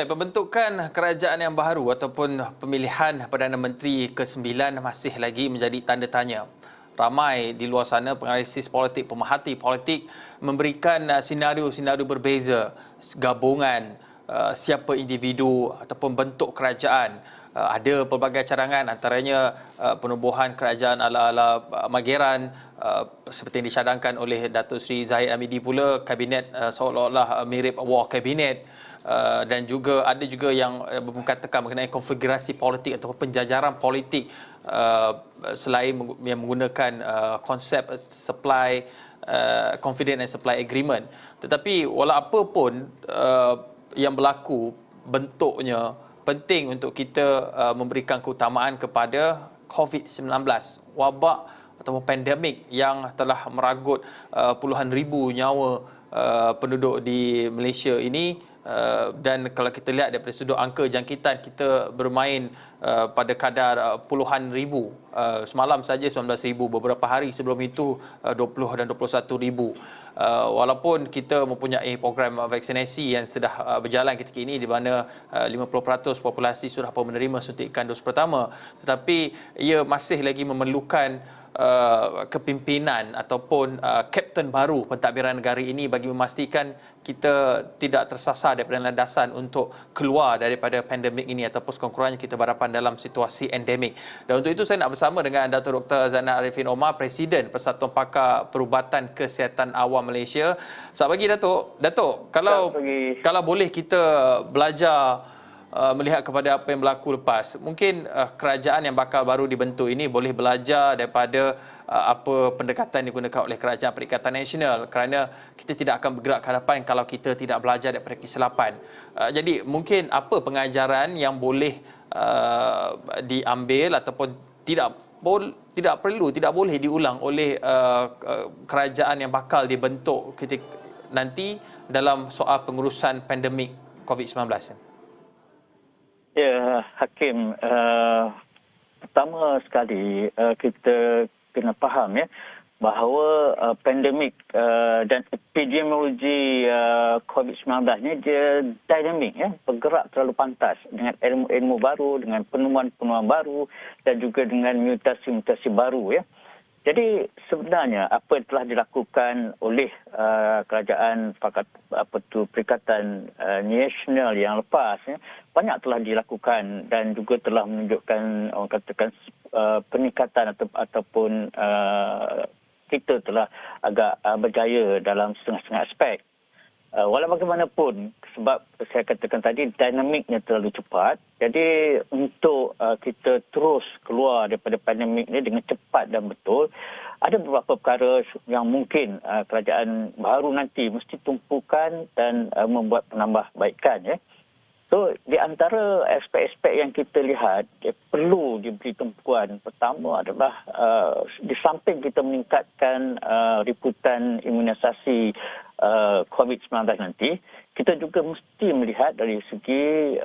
Baik, pembentukan kerajaan yang baru ataupun pemilihan Perdana Menteri ke-9 masih lagi menjadi tanda tanya. Ramai di luar sana penganalisis politik, pemerhati politik memberikan senario-senario berbeza, gabungan siapa individu ataupun bentuk kerajaan. Ada pelbagai cadangan, antaranya penubuhan kerajaan ala-ala Mageran, seperti yang dicadangkan oleh Datuk Seri Zahid Hamidi pula, kabinet seolah-olah mirip war kabinet. Dan juga ada juga yang mengatakan mengenai konfigurasi politik atau penjajaran politik selain yang menggunakan konsep supply confident and supply agreement. Tetapi walau apa pun yang berlaku, bentuknya penting untuk kita memberikan keutamaan kepada COVID-19, wabak ataupun pandemik yang telah meragut puluhan ribu nyawa penduduk di Malaysia ini. Dan kalau kita lihat daripada sudut angka jangkitan, kita bermain pada kadar puluhan ribu. Semalam saja 19,000, beberapa hari sebelum itu 20 dan 21,000. Walaupun kita mempunyai program vaksinasi yang sudah berjalan ketika ini, di mana 50% populasi sudah menerima suntikan dos pertama, tetapi ia masih lagi memerlukan kepimpinan ataupun kapten baru pentadbiran negara ini bagi memastikan kita tidak tersasar daripada landasan untuk keluar daripada pandemik ini ataupun sekurang-kurangnya kita berhadapan dalam situasi endemik. Dan untuk itu saya nak bersama dengan Dato' Dr. Zainal Arifin Omar, Presiden Persatuan Pakar Perubatan Kesihatan Awam Malaysia. Selamat pagi, Dato'. Dato', kalau boleh kita belajar melihat kepada apa yang berlaku lepas. Mungkin kerajaan yang bakal baru dibentuk ini boleh belajar daripada apa pendekatan digunakan oleh Kerajaan Perikatan Nasional, kerana kita tidak akan bergerak ke hadapan kalau kita tidak belajar daripada kesilapan. Jadi mungkin apa pengajaran yang boleh diambil ataupun tidak boleh diulang oleh kerajaan yang bakal dibentuk ketika nanti dalam soal pengurusan pandemik COVID-19. Ya, Hakim. Pertama sekali kita kena faham bahawa pandemik dan epidemiologi COVID-19 ni dia dinamik, bergerak terlalu pantas dengan ilmu-ilmu baru, dengan penemuan-penemuan baru dan juga dengan mutasi-mutasi baru. Jadi sebenarnya apa yang telah dilakukan oleh kerajaan Perikatan Nasional yang lepas banyak telah dilakukan dan juga telah menunjukkan orang katakan peningkatan ataupun kita telah agak berjaya dalam setengah-setengah aspek. Walau bagaimanapun, sebab saya katakan tadi dinamiknya terlalu cepat, jadi untuk kita terus keluar daripada pandemik ini dengan cepat dan betul, ada beberapa perkara yang mungkin kerajaan baru nanti mesti tumpukan dan membuat penambahbaikan. So, di antara aspek-aspek yang kita lihat perlu diberi tumpuan. Pertama adalah di samping kita meningkatkan liputan imunisasi COVID-19 nanti, kita juga mesti melihat dari segi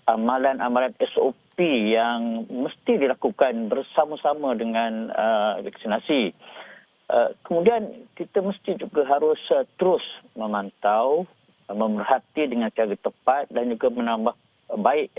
amalan-amalan SOP yang mesti dilakukan bersama-sama dengan vaksinasi. Kemudian kita mesti juga harus terus memantau, memerhati dengan cara tepat dan juga menambah baik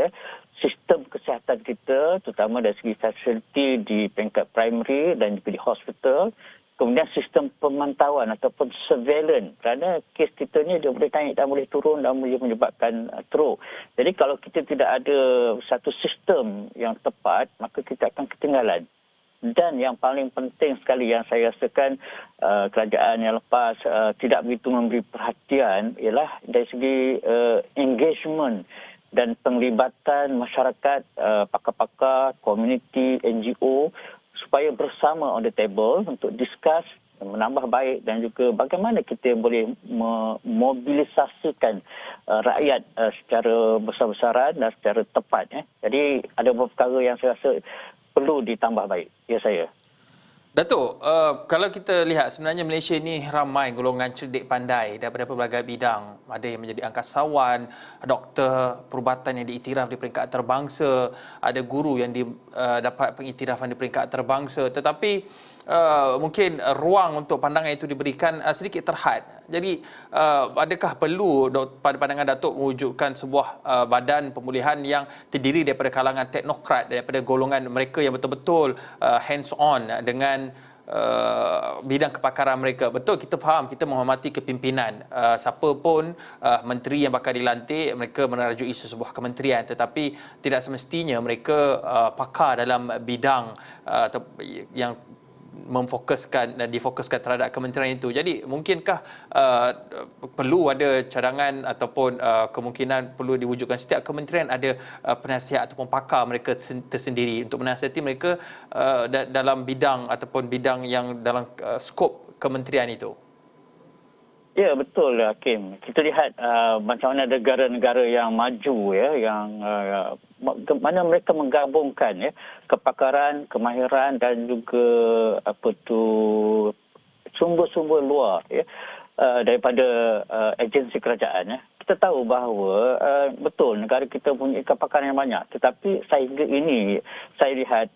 sistem kesihatan kita, terutama dari segi fasiliti di peringkat primary dan juga di hospital. Kemudian sistem pemantauan ataupun surveillance, kerana kes kita ni dia boleh naik dan boleh turun dan boleh menyebabkan teruk. Jadi kalau kita tidak ada satu sistem yang tepat, maka kita akan ketinggalan. Dan yang paling penting sekali yang saya rasakan kerajaan yang lepas tidak begitu memberi perhatian ialah dari segi engagement dan penglibatan masyarakat, pakar-pakar, komuniti, NGO supaya bersama on the table untuk discuss, menambah baik dan juga bagaimana kita boleh memobilisasikan rakyat secara besar-besaran dan secara tepat. Jadi ada beberapa perkara yang saya rasa perlu ditambah baik. Ya, saya. Datuk, kalau kita lihat sebenarnya Malaysia ini ramai golongan cerdik pandai daripada pelbagai bidang. Ada yang menjadi angkasawan, doktor perubatan yang diiktiraf di peringkat antarabangsa, ada guru yang dapat pengiktirafan di peringkat antarabangsa. Tetapi mungkin ruang untuk pandangan itu diberikan sedikit terhad. Jadi adakah perlu pada pandangan Datuk mewujudkan sebuah badan pemulihan yang terdiri daripada kalangan teknokrat, daripada golongan mereka yang betul-betul hands on dengan bidang kepakaran mereka. Betul, kita faham, kita menghormati kepimpinan. Siapa pun menteri yang bakal dilantik, mereka merajui sebuah kementerian, tetapi tidak semestinya mereka pakar dalam bidang yang memfokuskan dan difokuskan terhadap kementerian itu. Jadi mungkinkah perlu ada cadangan ataupun kemungkinan perlu diwujudkan setiap kementerian ada penasihat ataupun pakar mereka tersendiri untuk menasihati mereka dalam bidang ataupun bidang yang dalam skop kementerian itu? Ya, betul Hakim. Kita lihat macam mana negara-negara yang maju ya, yang mana mereka menggabungkan ya kepakaran, kemahiran dan juga sumber-sumber luar ya daripada agensi kerajaan ya. Kita tahu bahawa betul negara kita punya kepakaran yang banyak, tetapi sehingga ini saya lihat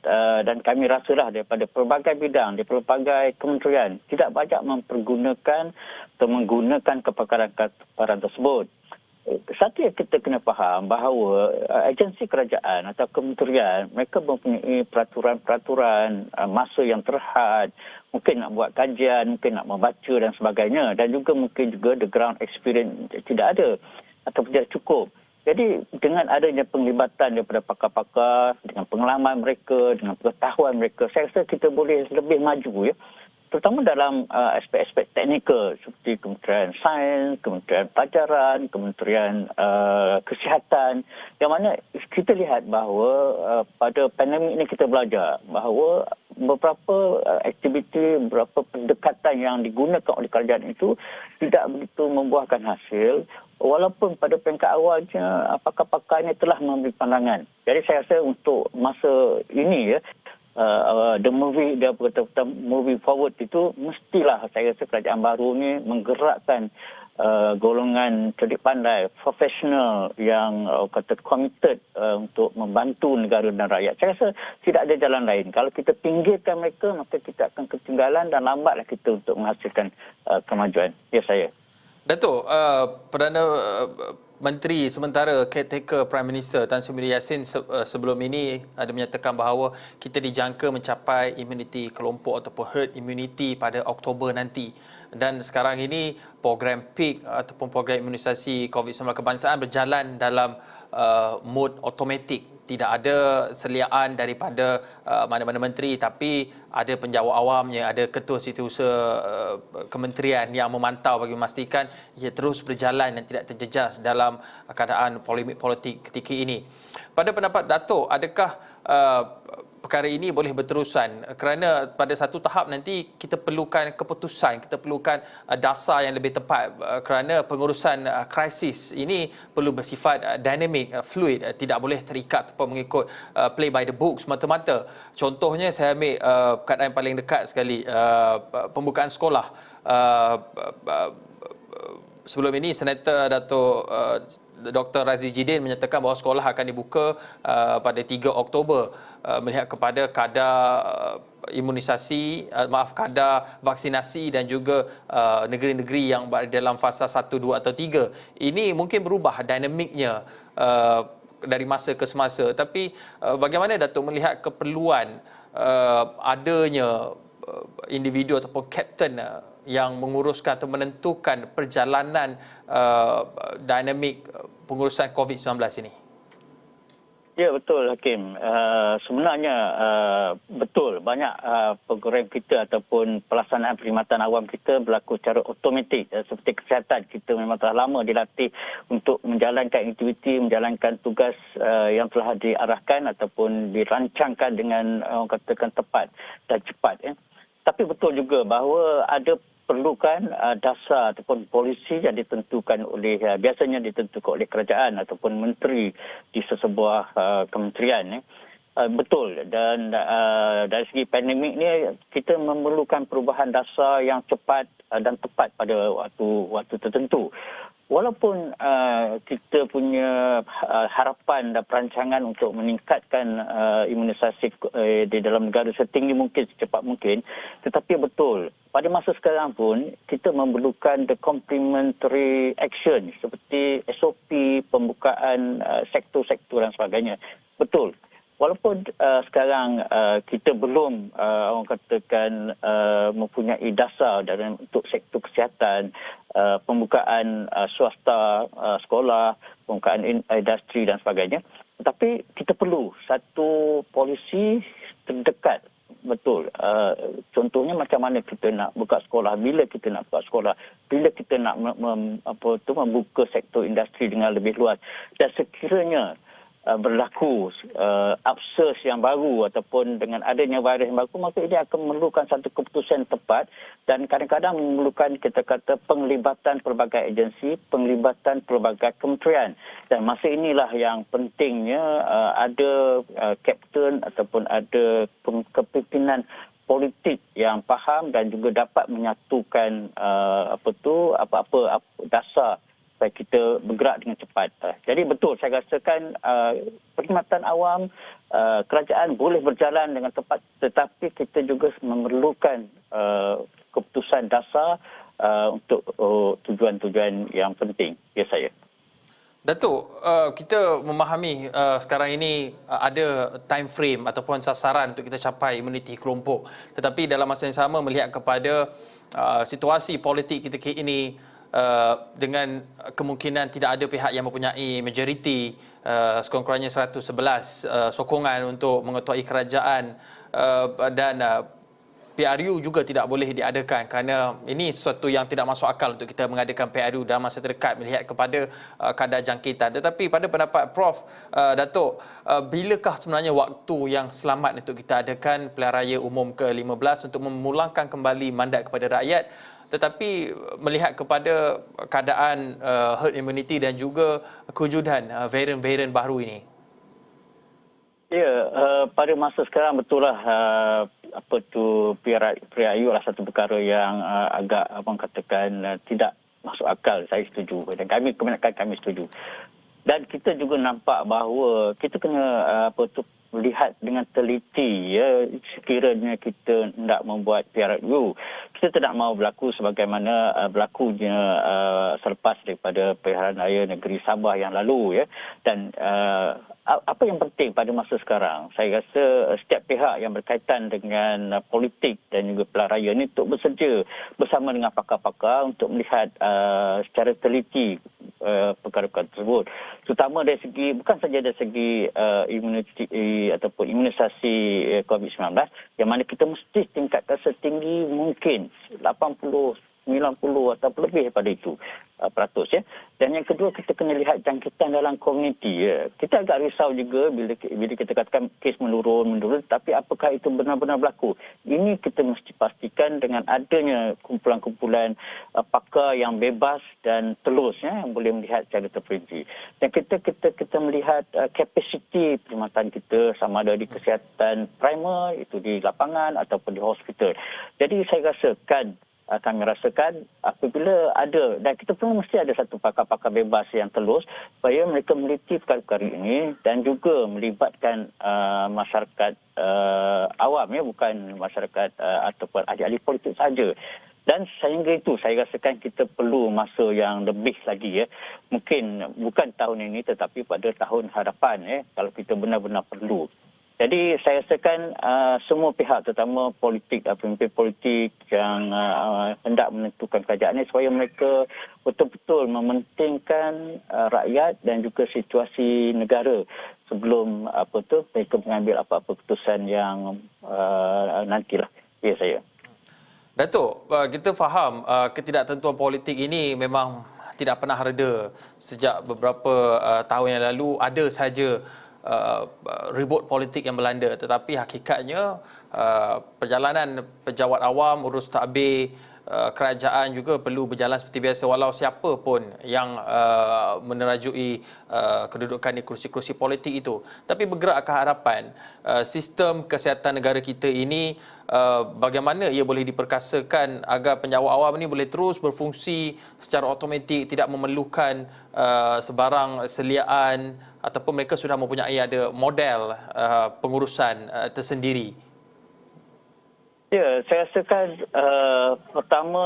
dan kami rasalah daripada pelbagai bidang, di pelbagai kementerian tidak banyak mempergunakan atau menggunakan kepakaran tersebut. Satu yang kita kena faham bahawa agensi kerajaan atau kementerian mereka mempunyai peraturan-peraturan masa yang terhad, mungkin nak buat kajian, mungkin nak membaca dan sebagainya, dan juga mungkin juga the ground experience tidak ada atau tidak cukup. Jadi dengan adanya penglibatan daripada pakar-pakar, dengan pengalaman mereka, dengan pengetahuan mereka, saya rasa kita boleh lebih maju ya. Terutama dalam aspek-aspek teknikal seperti Kementerian Sains, Kementerian Pelajaran, Kementerian Kesihatan, yang mana kita lihat bahawa pada pandemik ini kita belajar bahawa beberapa aktiviti, beberapa pendekatan yang digunakan oleh kerajaan itu tidak begitu membuahkan hasil, walaupun pada peringkat awalnya pakar-pakarnya telah memberi pandangan. Jadi saya rasa untuk masa ini ya, the movie forward itu mestilah saya rasa kerajaan baru ni menggerakkan golongan cerdik pandai, profesional yang kata committed untuk membantu negara dan rakyat. Saya rasa tidak ada jalan lain. Kalau kita pinggirkan mereka, maka kita akan ketinggalan dan lambatlah kita untuk menghasilkan kemajuan. Ya, saya. Datuk, Perdana Menteri sementara caretaker Prime Minister Tan Sri Muhyiddin Yassin sebelum ini ada menyatakan bahawa kita dijangka mencapai imuniti kelompok ataupun herd immunity pada Oktober nanti. Dan sekarang ini program PIK ataupun program imunisasi COVID-19 kebangsaan berjalan dalam mode automatik. Tidak ada seliaan daripada mana-mana menteri, tapi ada penjawat awamnya, ada ketua setiausaha kementerian yang memantau bagi memastikan ia terus berjalan dan tidak terjejas dalam keadaan polemik politik ketika ini. Pada pendapat Datuk, adakah perkara ini boleh berterusan? Kerana pada satu tahap nanti kita perlukan keputusan, kita perlukan dasar yang lebih tepat, kerana pengurusan krisis ini perlu bersifat dynamic, fluid, tidak boleh terikat atau mengikut play by the book semata-mata. Contohnya saya ambil keadaan paling dekat sekali, pembukaan sekolah. Sebelum ini Senator Datuk Dr. Razi Jidin menyatakan bahawa sekolah akan dibuka pada 3 Oktober melihat kepada kadar kadar vaksinasi dan juga negeri-negeri yang berada dalam fasa 1, 2 atau 3. Ini mungkin berubah dinamiknya dari masa ke semasa. Tapi bagaimana Datuk melihat keperluan adanya individu ataupun kapten yang menguruskan atau menentukan perjalanan dinamik pengurusan COVID-19 ini? Ya, betul Hakim. Sebenarnya betul banyak program kita ataupun pelaksanaan perkhidmatan awam kita berlaku secara automatik. Seperti kesihatan, kita memang telah lama dilatih untuk menjalankan aktiviti, menjalankan tugas yang telah diarahkan ataupun dirancangkan dengan katakan tepat dan cepat. Tapi betul juga bahawa ada perlukan dasar ataupun polisi yang ditentukan oleh, biasanya ditentukan oleh kerajaan ataupun menteri di sesebuah kementerian. Betul, dan dari segi pandemik ni kita memerlukan perubahan dasar yang cepat dan tepat pada waktu tertentu. walaupun kita punya harapan dan perancangan untuk meningkatkan imunisasi di dalam negara setinggi mungkin, secepat mungkin, tetapi betul, pada masa sekarang pun kita memerlukan the complementary action seperti SOP, pembukaan sektor-sektor dan sebagainya. Betul. Walaupun sekarang kita belum orang katakan mempunyai dasar dalam untuk sektor kesihatan, pembukaan swasta sekolah, pembukaan industri dan sebagainya, tetapi kita perlu satu polisi terdekat. Betul. Contohnya macam mana kita nak buka sekolah, bila kita nak buka sekolah, bila kita nak membuka sektor industri dengan lebih luas. Dan sekiranya berlaku upsurge yang baru ataupun dengan adanya virus yang baru, maka ini akan memerlukan satu keputusan tepat dan kadang-kadang memerlukan kita kata penglibatan pelbagai agensi, penglibatan pelbagai kementerian. Dan masa inilah yang pentingnya ada kapten ataupun ada kepimpinan politik yang faham dan juga dapat menyatukan apa-apa dasar supaya kita bergerak dengan cepat. Jadi betul, saya rasakan perkhidmatan awam, kerajaan boleh berjalan dengan tepat, tetapi kita juga memerlukan keputusan dasar untuk tujuan-tujuan yang penting. Ya, saya. Datuk, kita memahami sekarang ini ada time frame ataupun sasaran untuk kita capai imuniti kelompok. Tetapi dalam masa yang sama melihat kepada situasi politik kita ini, dengan kemungkinan tidak ada pihak yang mempunyai majoriti, sekurang-kurangnya 111 sokongan untuk mengetuai kerajaan, dan PRU juga tidak boleh diadakan kerana ini sesuatu yang tidak masuk akal untuk kita mengadakan PRU dalam masa terdekat melihat kepada kadar jangkitan. Tetapi pada pendapat Prof, Datuk, bilakah sebenarnya waktu yang selamat untuk kita adakan pilihan raya umum ke-15 untuk memulangkan kembali mandat kepada rakyat, tetapi melihat kepada keadaan herd immunity dan juga kewujudan varian-varian baru ini? Ya, pada masa sekarang betullah PRU adalah satu perkara yang agak katakan tidak masuk akal. Saya setuju dan kebanyakan kami setuju. Dan kita juga nampak bahawa kita kena melihat dengan teliti, ya, sekiranya kita hendak membuat PRU, kita tidak mahu berlaku sebagaimana berlakunya selepas daripada pilihan raya negeri Sabah yang lalu, ya. Dan apa yang penting pada masa sekarang, saya rasa setiap pihak yang berkaitan dengan politik dan juga pilihan raya ini untuk bersedia bersama dengan pakar-pakar untuk melihat secara teliti perkara-perkara tersebut, terutama dari segi, bukan saja dari segi ataupun imunisasi COVID-19, yang mana kita mesti tingkatkan setinggi mungkin 80, 90 atau lebih daripada itu peratus, ya. Dan yang kedua, kita kena lihat jangkitan dalam komuniti, ya. Kita agak risau juga bila kita katakan kes menurun, tapi apakah itu benar-benar berlaku? Ini kita mesti pastikan dengan adanya kumpulan-kumpulan pakar yang bebas dan telus, ya, yang boleh melihat secara terperinci. Dan kita melihat kapasiti perkhidmatan kita sama ada di kesihatan primer, itu di lapangan ataupun di hospital. Jadi saya rasakan kami rasakan apabila ada, dan kita perlu mesti ada satu pakar-pakar bebas yang telus supaya mereka meneliti perkara-perkara ini dan juga melibatkan masyarakat awam, ya, bukan masyarakat ataupun ahli-ahli politik saja. Dan sehingga itu saya rasakan kita perlu masa yang lebih lagi, ya. Mungkin bukan tahun ini tetapi pada tahun hadapan, ya, kalau kita benar-benar perlu. Jadi saya rasakan semua pihak, terutama politik, pemimpin politik yang hendak menentukan kerajaan ini, supaya mereka betul-betul mementingkan rakyat dan juga situasi negara sebelum mereka mengambil apa-apa keputusan yang nantilah. Ya, saya. Datuk, kita faham ketidaktentuan politik ini memang tidak pernah reda sejak beberapa tahun yang lalu. Ada saja ribut politik yang melanda, tetapi hakikatnya perjalanan pejabat awam, urus takbir, kerajaan juga perlu berjalan seperti biasa walau siapa pun yang menerajui kedudukan di kursi-kursi politik itu. Tapi bergerak ke harapan sistem kesihatan negara kita ini, bagaimana ia boleh diperkasakan agar penjawat awam ini boleh terus berfungsi secara automatik, tidak memerlukan sebarang seliaan, ataupun mereka sudah mempunyai ada model pengurusan tersendiri. Ya, saya rasakan pertama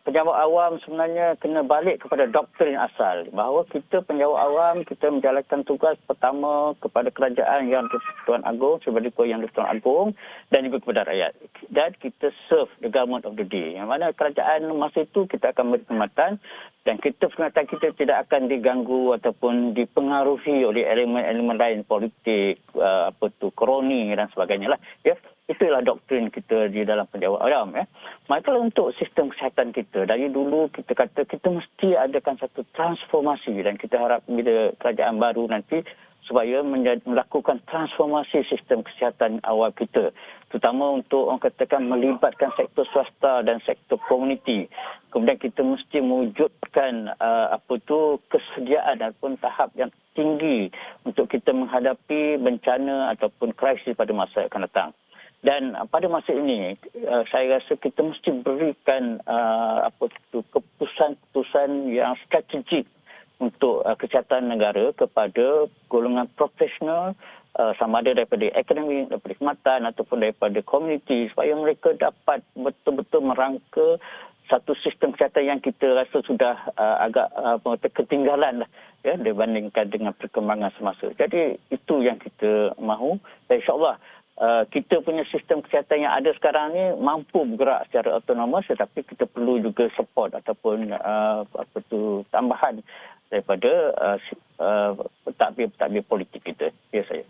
penjawat awam sebenarnya kena balik kepada doktrin asal, bahawa kita penjawat awam, kita menjalankan tugas pertama kepada kerajaan yang Tuan Agong, sebagai yang Tuan Agong, dan juga kepada rakyat. Dan kita serve the government of the day. Yang mana kerajaan masa itu kita akan beri perkhidmatan, dan perkhidmatan kita tidak akan diganggu ataupun dipengaruhi oleh elemen-elemen lain, politik, kroni dan sebagainya lah. Ya. Itulah doktrin kita di dalam penjawat awam. Ya. Maka untuk sistem kesihatan kita, dari dulu kita kata kita mesti adakan satu transformasi, dan kita harap bila kerajaan baru nanti supaya melakukan transformasi sistem kesihatan awam kita, terutama untuk orang katakan melibatkan sektor swasta dan sektor komuniti. Kemudian kita mesti mewujudkan kesediaan ataupun tahap yang tinggi untuk kita menghadapi bencana ataupun krisis pada masa akan datang. Dan pada masa ini, saya rasa kita mesti berikan keputusan-keputusan yang strategik untuk kesihatan negara kepada golongan profesional, sama ada daripada akademik, daripada khidmatan ataupun daripada komuniti, supaya mereka dapat betul-betul merangka satu sistem kesihatan yang kita rasa sudah agak ketinggalan lah, ya, dibandingkan dengan perkembangan semasa. Jadi itu yang kita mahu, dan insyaAllah kita punya sistem kesihatan yang ada sekarang ni mampu bergerak secara autonomous, tetapi kita perlu juga support ataupun tambahan daripada pentadbir politik kita. Ya, saya.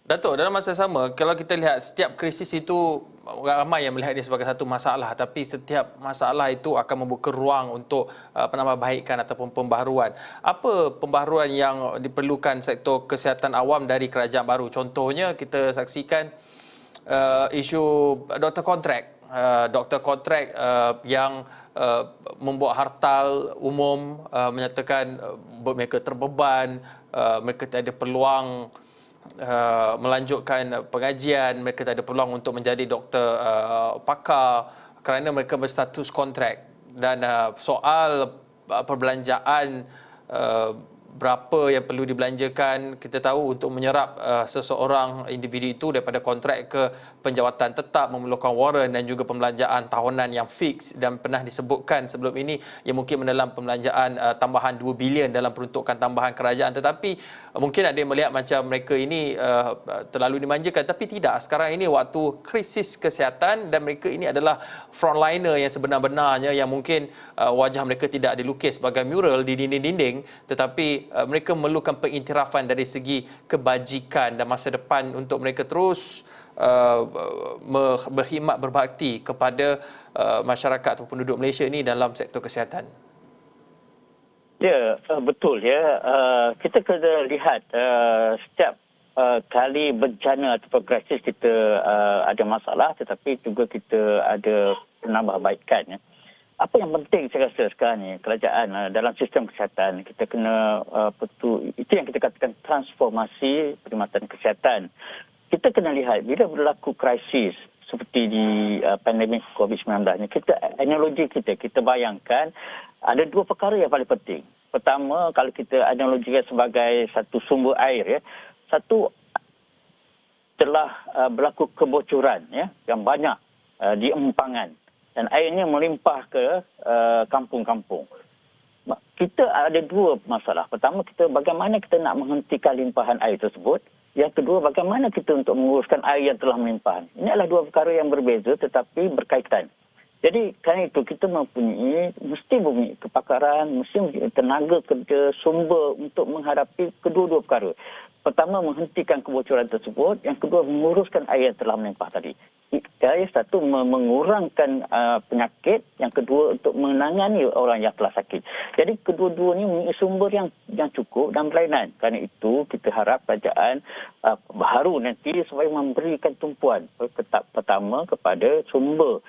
Datuk, dalam masa sama, kalau kita lihat setiap krisis itu, ramai yang melihat dia sebagai satu masalah, tapi setiap masalah itu akan membuka ruang untuk penambahbaikan ataupun pembaharuan. Apa pembaharuan yang diperlukan sektor kesihatan awam dari kerajaan baru? Contohnya, kita saksikan isu doktor kontrak. Doktor kontrak yang membuat hartal umum, menyatakan mereka terbeban, mereka tak ada peluang melanjutkan pengajian, mereka tak ada peluang untuk menjadi doktor pakar kerana mereka berstatus kontrak. Dan soal perbelanjaan, berapa yang perlu dibelanjakan, kita tahu untuk menyerap seseorang individu itu daripada kontrak ke penjawatan tetap memerlukan warrant dan juga pembelanjaan tahunan yang fix, dan pernah disebutkan sebelum ini yang mungkin mendalam pembelanjaan tambahan 2 bilion dalam peruntukan tambahan kerajaan. Tetapi mungkin ada yang melihat macam mereka ini terlalu dimanjakan, tapi tidak. Sekarang ini waktu krisis kesihatan dan mereka ini adalah frontliner yang sebenar-benarnya, yang mungkin wajah mereka tidak dilukis sebagai mural di dinding-dinding, tetapi mereka memerlukan pengiktirafan dari segi kebajikan dan masa depan untuk mereka terus berkhidmat berbakti kepada masyarakat atau penduduk Malaysia ini dalam sektor kesihatan. Ya, betul ya. Kita kena lihat setiap kali bencana atau krisis kita ada masalah, tetapi juga kita ada penambahbaikan. Ya. Apa yang penting saya rasa sekarang ni, kerajaan dalam sistem kesihatan, kita kena itu yang kita katakan transformasi perkhidmatan kesihatan. Kita kena lihat bila berlaku krisis seperti di pandemik COVID-19 ni, analogi kita bayangkan ada dua perkara yang paling penting. Pertama, kalau kita analogikan sebagai satu sumber air, ya, satu telah berlaku kebocoran, ya, yang banyak di empangan. Dan airnya melimpah ke kampung-kampung. Kita ada dua masalah. Pertama, bagaimana kita nak menghentikan limpahan air tersebut. Yang kedua, bagaimana kita untuk menguruskan air yang telah melimpah. Ini adalah dua perkara yang berbeza tetapi berkaitan. Jadi, kerana itu kita mesti mempunyai kepakaran, mesti mempunyai tenaga kerja, sumber untuk menghadapi kedua-dua perkara. Pertama, menghentikan kebocoran tersebut. Yang kedua, menguruskan air yang telah melimpah tadi. Yang satu, mengurangkan penyakit. Yang kedua, untuk menangani orang yang telah sakit. Jadi, kedua-duanya mempunyai sumber yang cukup dan berlainan. Kerana itu, kita harap kerajaan baru nanti supaya memberikan tumpuan pertama kepada sumber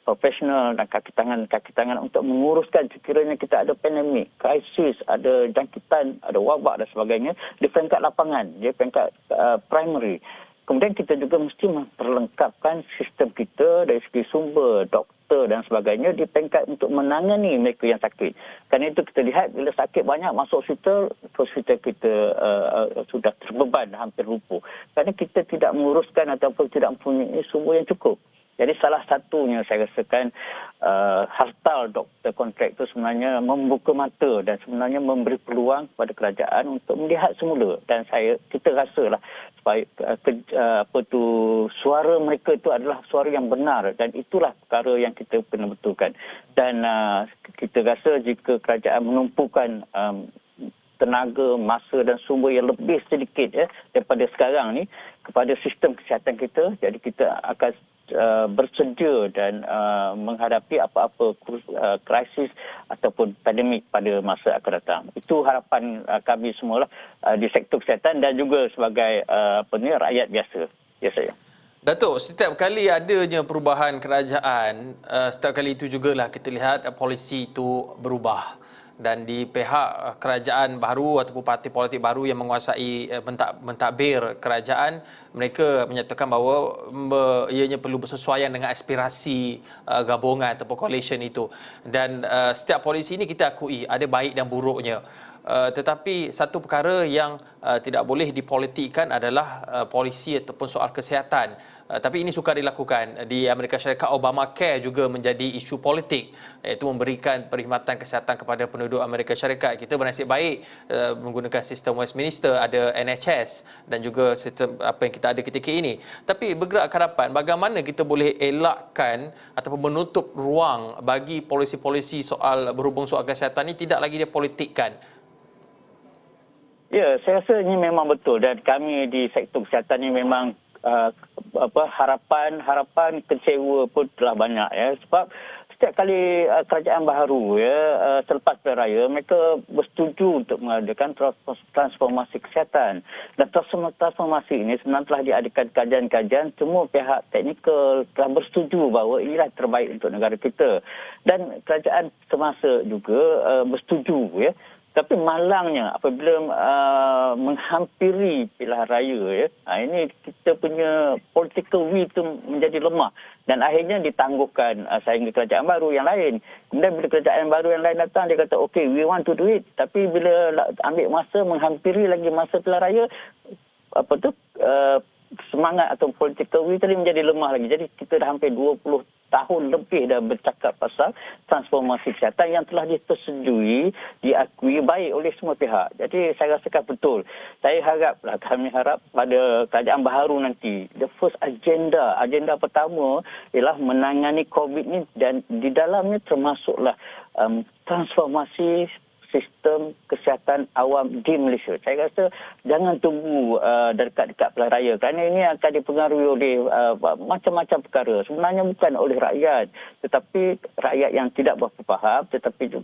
profesional dan kaki tangan untuk menguruskan sekiranya kita ada pandemik, krisis, ada jangkitan, ada wabak dan sebagainya di peringkat lapangan, di peringkat primary. Kemudian kita juga mesti memperlengkapkan sistem kita dari segi sumber, doktor dan sebagainya di peringkat untuk menangani mereka yang sakit. Kerana itu kita lihat bila sakit banyak masuk hospital kita sudah terbeban, hampir lumpuh. Kerana kita tidak menguruskan ataupun tidak mempunyai sumber yang cukup. Jadi salah satunya saya rasakan hartal doktor kontrak itu sebenarnya membuka mata dan sebenarnya memberi peluang kepada kerajaan untuk melihat semula. Dan kita rasalah supaya suara mereka itu adalah suara yang benar dan itulah perkara yang kita kena betulkan. Dan kita rasa jika kerajaan menumpukan tenaga, masa dan sumber yang lebih sedikit daripada sekarang ni kepada sistem kesihatan kita, jadi kita akan bersedia dan menghadapi apa-apa krisis ataupun pandemik pada masa akan datang. Itu harapan kami semualah di sektor kesihatan dan juga sebagai rakyat biasa. Ya saya. Datuk, setiap kali adanya perubahan kerajaan, setiap kali itu jugalah kita lihat polisi itu berubah. Dan di pihak kerajaan baru ataupun parti politik baru yang menguasai mentadbir kerajaan, mereka menyatakan bahawa ianya perlu bersesuaian dengan aspirasi gabungan ataupun coalition itu. Dan setiap polisi ini kita akui ada baik dan buruknya. Tetapi satu perkara yang tidak boleh dipolitikkan adalah polisi ataupun soal kesihatan. Tapi ini sukar dilakukan. Di Amerika Syarikat, Obamacare juga menjadi isu politik, iaitu memberikan perkhidmatan kesihatan kepada penduduk Amerika Syarikat. Kita bernasib baik menggunakan sistem Westminster, ada NHS dan juga sistem apa yang kita ada ketika ini. Tapi bergerak ke hadapan, bagaimana kita boleh elakkan ataupun menutup ruang bagi polisi-polisi berhubung soal kesihatan ini tidak lagi dipolitikkan? Ya, saya rasa ini memang betul dan kami di sektor kesihatan ini memang harapan kecewa pun telah banyak sebab setiap kali kerajaan baharu selepas pilihan raya mereka bersetuju untuk mengadakan transformasi kesihatan dan transformasi ini sebenarnya telah diadakan kajian-kajian, semua pihak teknikal telah bersetuju bahawa inilah terbaik untuk negara kita dan kerajaan semasa juga bersetuju Tapi malangnya apabila menghampiri pilihan raya ini kita punya political will itu menjadi lemah dan akhirnya ditangguhkan sehingga kerajaan baru yang lain. Kemudian bila kerajaan baru yang lain datang dia kata okay, we want to do it, tapi bila ambil masa menghampiri lagi masa pilihan raya semangat atau political will tadi menjadi lemah lagi. Jadi kita dah hampir 20 tahun lebih dah bercakap pasal transformasi kesihatan yang telah disetujui, diakui baik oleh semua pihak. Jadi saya rasakan betul. Kami harap pada kerajaan baharu nanti, the first agenda pertama ialah menangani COVID ni dan di dalamnya termasuklah transformasi sistem kesihatan awam di Malaysia. Saya rasa jangan tunggu dekat-dekat pilihan raya kerana ini akan dipengaruhi oleh macam-macam perkara. Sebenarnya bukan oleh rakyat, tetapi rakyat yang tidak berapa faham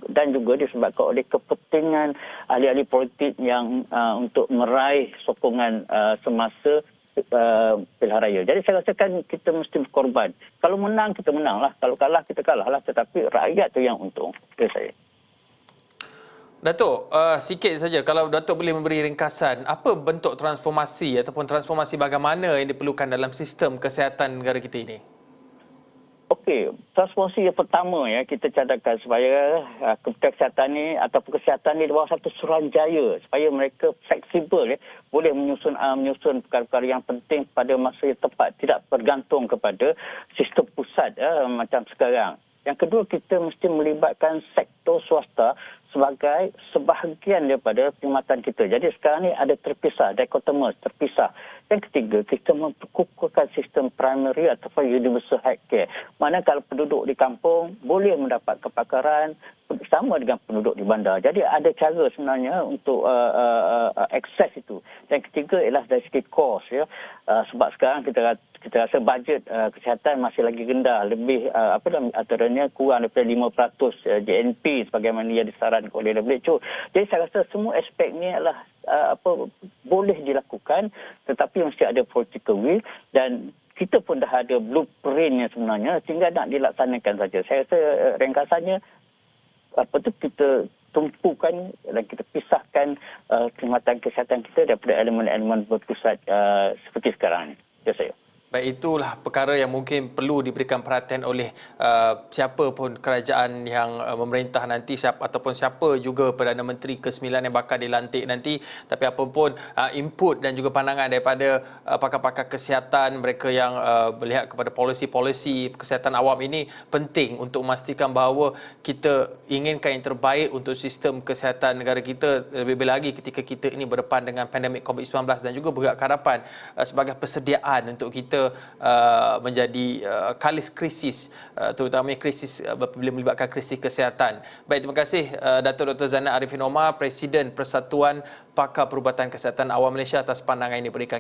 dan juga disebabkan oleh kepentingan ahli-ahli politik yang untuk meraih sokongan semasa pilihan raya. Jadi saya rasakan kita mesti berkorban. Kalau menang, kita menanglah. Kalau kalah, kita kalahlah. Tetapi rakyat tu yang untung. Itu saya. Datuk, sikit saja kalau Datuk boleh memberi ringkasan, apa bentuk transformasi ataupun transformasi bagaimana yang diperlukan dalam sistem kesihatan negara kita ini? Okey, transformasi yang pertama kita cadangkan supaya Kementerian Kesihatan ni ataupun kesihatan ni di bawah satu suruhanjaya supaya mereka fleksibel boleh menyusun perkara-perkara yang penting pada masa yang tepat, tidak bergantung kepada sistem pusat macam sekarang. Yang kedua, kita mesti melibatkan sektor swasta sebagai sebahagian daripada perkhidmatan kita. Jadi sekarang ni ada terpisah, dichotomous, terpisah. Yang ketiga, kita memperkukuhkan sistem primary ataupun universal healthcare. Mana kalau penduduk di kampung boleh mendapat kepakaran sama dengan penduduk di bandar. Jadi ada cara sebenarnya untuk akses itu. Dan ketiga ialah dari segi kos. Sebab sekarang kita rasa bajet kesihatan masih lagi rendah, lebih antaranya kurang daripada 5% GNP sebagaimana yang disarankan oleh WHO. Jadi saya rasa semua aspek ni adalah boleh dilakukan, tetapi mesti ada political will dan kita pun dah ada blueprintnya sebenarnya, tinggal nak dilaksanakan saja. Saya rasa ringkasannya kita tumpukan dan kita pisahkan khidmatan kesihatan kita daripada elemen-elemen berpusat seperti sekarang ni. Ya saya. Baik, itulah perkara yang mungkin perlu diberikan perhatian oleh siapa pun kerajaan yang memerintah nanti, ataupun siapa juga Perdana Menteri ke-9 yang bakal dilantik nanti. Tapi apapun input dan juga pandangan daripada pakar-pakar kesihatan, mereka yang melihat kepada polisi-polisi kesihatan awam ini penting untuk memastikan bahawa kita inginkan yang terbaik untuk sistem kesihatan negara kita, lebih-lebih lagi ketika kita ini berdepan dengan pandemik COVID-19, dan juga berhak harapan sebagai persediaan untuk kita menjadi kalis krisis, terutamanya krisis bila melibatkan krisis kesihatan. Baik, terima kasih Datuk Dr. Zainal Arifin Omar, Presiden Persatuan Pakar Perubatan Kesihatan Awam Malaysia atas pandangan ini berikan